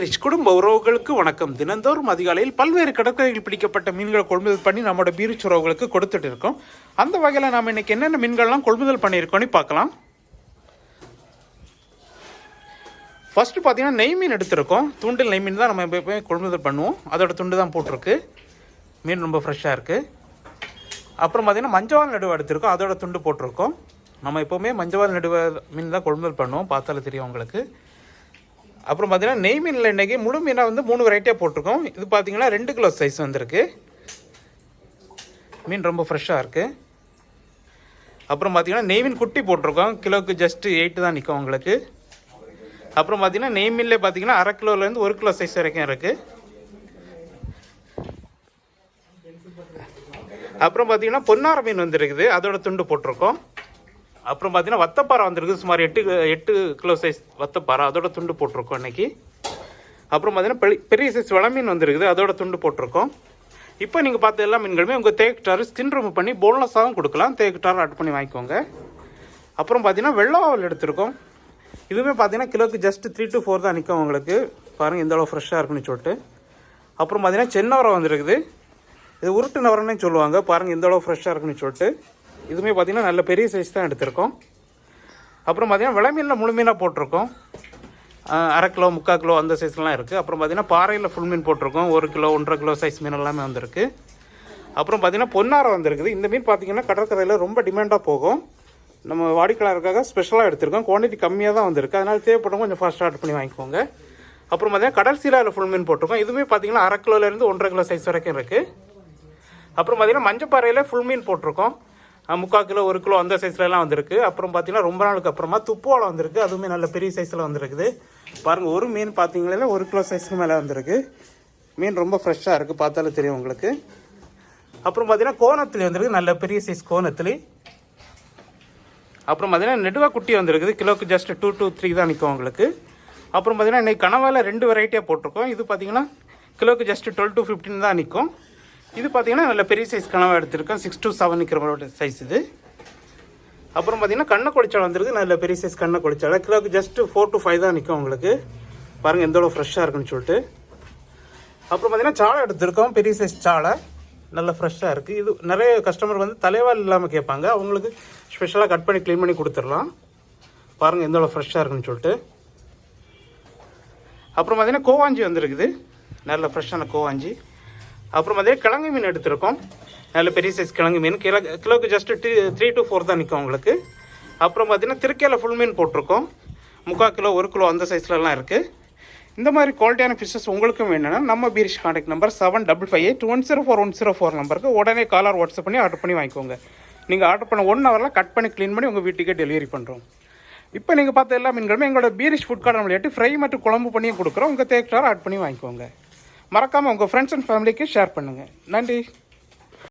பீரிஷ் குடும்ப உறவுகளுக்கு வணக்கம். தினந்தோறும் அதிகாலையில் பல்வேறு கடற்கரையில் பிடிக்கப்பட்ட மீன்களை கொள்முதல் பண்ணி நம்மளோட பீரிஷ் உறவுகளுக்கு கொடுத்துட்டு இருக்கோம். அந்த வகையில் நாம் இன்னைக்கு என்னென்ன மீன்கள்லாம் கொள்முதல் பண்ணியிருக்கோம்னு பார்க்கலாம். ஃபர்ஸ்ட் பார்த்தீங்கன்னா நெய் மீன் எடுத்திருக்கோம். தூண்டில் நெய் மீன் தான் நம்ம எப்போயுமே கொள்முதல் பண்ணுவோம். அதோட துண்டு தான் போட்டிருக்கு. மீன் ரொம்ப ஃப்ரெஷ்ஷாக இருக்குது. அப்புறம் பார்த்தீங்கன்னா மஞ்சவால் நடுவை எடுத்திருக்கோம். அதோட துண்டு போட்டிருக்கோம். நம்ம எப்போவுமே மஞ்சவால் நடுவை மீன் தான் கொள்முதல் பண்ணுவோம். பார்த்தாலும் தெரியும் உங்களுக்கு. அப்புறம் பார்த்தீங்கன்னா நெய் மீனில் இன்றைக்கி முழு மீனாக வந்து 3 வெரைட்டியாக போட்டிருக்கோம். இது பார்த்தீங்கன்னா 2 கிலோ சைஸ் வந்திருக்கு. மீன் ரொம்ப ஃப்ரெஷ்ஷாக இருக்குது. அப்புறம் பார்த்தீங்கன்னா நெய் மீன் குட்டி போட்டிருக்கோம். கிலோவுக்கு ஜஸ்ட்டு 8 தான் நிற்கும் உங்களுக்கு. அப்புறம் பார்த்தீங்கன்னா நெய் மீன்லேயே பார்த்தீங்கன்னா 1/2 கிலோலேருந்து 1 கிலோ சைஸ் வரைக்கும் இருக்குது. அப்புறம் பார்த்தீங்கன்னா பொன்னார மீன் வந்துருக்குது. அதோட துண்டு போட்டிருக்கோம். அப்புறம் பார்த்தீங்கன்னா வத்தப்பாறை வந்துருக்கு. சுமார் 8 கிலோ சைஸ் வத்தப்பாறை. அதோட துண்டு போட்டிருக்கோம் இன்றைக்கி. அப்புறம் பார்த்தீங்கன்னா பெரிய சைஸ் வளமீன் வந்துருக்குது. அதோட துண்டு போட்டிருக்கோம். இப்போ நீங்கள் பார்த்த எல்லா மீன்களுமே உங்கள் தேக்குட்டாரு ஸ்கின் ரிமூவ் பண்ணி போன்லெஸ்ஸாகவும் கொடுக்கலாம். தேக்குட்டாரு ஆட் பண்ணி வாங்கிக்கோங்க. அப்புறம் பார்த்தீங்கன்னா வெள்ளாவல் எடுத்திருக்கோம். இதுவுமே பார்த்தீங்கன்னா கிலோக்கு ஜஸ்ட் 3 to 4 தான் நிற்கும் உங்களுக்கு. பாருங்கள் எந்த அளவு ஃப்ரெஷ்ஷாக இருக்குன்னு சொல்லிட்டு. அப்புறம் பார்த்தீங்கன்னா சென்னவரம் வந்துருக்குது. இது உருட்டு நவரம்னு சொல்லுவாங்க. பாருங்கள் எந்த அளவு ஃப்ரெஷ்ஷாக இருக்குன்னு சொல்லிட்டு. இதுவுமே பார்த்திங்கன்னா நல்ல பெரிய சைஸ் தான் எடுத்திருக்கோம். அப்புறம் பார்த்திங்கன்னா விளமீனில் முழு மீனாக போட்டிருக்கோம். 1/2 கிலோ 3/4 கிலோ அந்த சைஸ்லாம் இருக்குது. அப்புறம் பார்த்திங்கன்னா பாறையில் ஃபுல் மீன் போட்டிருக்கோம். 1 கிலோ 1.5 கிலோ சைஸ் மீன் எல்லாமே வந்திருக்கு. அப்புறம் பார்த்திங்கன்னா பொன்னாரம் வந்திருக்குது. இந்த மீன் பார்த்திங்கன்னா கடற்கரையில் ரொம்ப டிமாண்டாக போகும். நம்ம வாடிக்கையாளருக்காக ஸ்பெஷலாக எடுத்திருக்கோம். குவான்டிட்டி கம்மியாக தான் வந்திருக்கு. அதனால் தேவைப்படும் கொஞ்சம் ஃபாஸ்ட்டாக ஆட் பண்ணி வாங்கிக்கோங்க. அப்புறம் பார்த்திங்கன்னா கடல் சீலாவில் ஃபுல் மீன் போட்டிருக்கோம். இதுவுமே பார்த்திங்கன்னா 1/2 கிலோலேருந்து 1.5 கிலோ சைஸ் வரைக்கும் இருக்குது. அப்புறம் பார்த்திங்கன்னா மஞ்சப்பாறையில் ஃபுல் மீன் போட்டிருக்கோம். 3/4 கிலோ 1 கிலோ அந்த சைஸ்லலாம் வந்திருக்கு. அப்புறம் பார்த்தீங்கன்னா ரொம்ப நாளுக்கு அப்புறமா துப்புவாழை வந்திருக்கு. அதுவுமே நல்ல பெரிய சைஸில் வந்துருக்குது. பாருங்கள் ஒரு மீன் பார்த்தீங்கன்னா 1 கிலோ சைஸ்க்கு மேலே வந்திருக்கு. மீன் ரொம்ப ஃப்ரெஷ்ஷாக இருக்குது. பார்த்தாலும் தெரியும் உங்களுக்கு. அப்புறம் பார்த்தீங்கன்னா கோணத்திலி வந்திருக்கு. நல்ல பெரிய சைஸ் கோணத்திலி. அப்புறம் பார்த்தீங்கன்னா நெடுவா குட்டி வந்திருக்குது. கிலோக்கு ஜஸ்ட் 2 to 3 தான் நிற்கும் உங்களுக்கு. அப்புறம் பார்த்தீங்கன்னா இன்றைக்கி கனவால் 2 வெரைட்டியாக போட்டிருக்கோம். இது பார்த்தீங்கன்னா கிலோக்கு ஜஸ்ட் 12 to 15 தான் நிற்கும். இது பார்த்தீங்கன்னா நல்ல பெரிய சைஸ் கனவா எடுத்திருக்கோம். 6 to 7 நிற்கிற சைஸ் இது. அப்புறம் பார்த்தீங்கன்னா கண்ணை கொடிச்சாலை வந்துருக்கு. நல்ல பெரிய சைஸ் கண்ணை கொடிச்சாலை. கிலோக்கு ஜஸ்ட் 4 to 5 தான் நிற்கும் உங்களுக்கு. பாருங்கள் எந்த அளவு ஃப்ரெஷ்ஷாக இருக்குன்னு சொல்லிட்டு. அப்புறம் பார்த்தீங்கன்னா சாலை எடுத்திருக்கோம். பெரிய சைஸ் சாலை நல்லா ஃப்ரெஷ்ஷாக இருக்குது. இது நிறைய கஸ்டமர் வந்து தலைவால் இல்லாமல் கேட்பாங்க. அவங்களுக்கு ஸ்பெஷலாக கட் பண்ணி க்ளீன் பண்ணி கொடுத்துடலாம். பாருங்கள் எந்த அளவு ஃப்ரெஷ்ஷாக இருக்குன்னு சொல்லிட்டு. அப்புறம் பார்த்தீங்கன்னா கோவாஞ்சி வந்துருக்குது. நல்ல ஃப்ரெஷ்ஷான கோவாஞ்சி. அப்புறம் பார்த்தீங்கன்னா கிழங்கு மீன் எடுத்திருக்கோம். நல்ல பெரிய சைஸ் கிழங்கு மீன். கிலோக்கு ஜஸ்ட்டு 3 to 4 தான் நிற்கும் உங்களுக்கு. அப்புறம் பார்த்தீங்கன்னா திருக்கையில் ஃபுல் மீன் போட்டிருக்கோம். 3/4 கிலோ 1 கிலோ அந்த சைஸ்லலாம் இருக்குது. இந்த மாதிரி குவாலிட்டியான ஃபிஷ்ஷஸ் உங்களுக்கும் வேணும்னா நம்ம பீரிஷ் கான்டாக்ட் நம்பர் 7558104104 நம்பருக்கு உடனே காலர் வாட்ஸ்அப் பண்ணி ஆர்டர் பண்ணி வாங்கிக்கோங்க. நீங்கள் ஆர்டர் பண்ண 1 ஹவரில் கட் பண்ணி க்ளீன் பண்ணி உங்கள் வீட்டுக்கே டெலிவரி பண்ணுறோம். இப்போ நீங்கள் பார்த்த எல்லா மீன்களுமே எங்களோட பீரிஷ் ஃபுட் கார்ட் நம்மளேட்டு ஃப்ரை மற்றும் குழம்பு பண்ணியும் கொடுக்குறோம். உங்கள் தேக்டார் ஆட் பண்ணி வாங்கிக்கோங்க. மறக்காமல் உங்கள் ஃப்ரெண்ட்ஸ் அண்ட் ஃபேமிலிக்கு ஷேர் பண்ணுங்கள். நன்றி.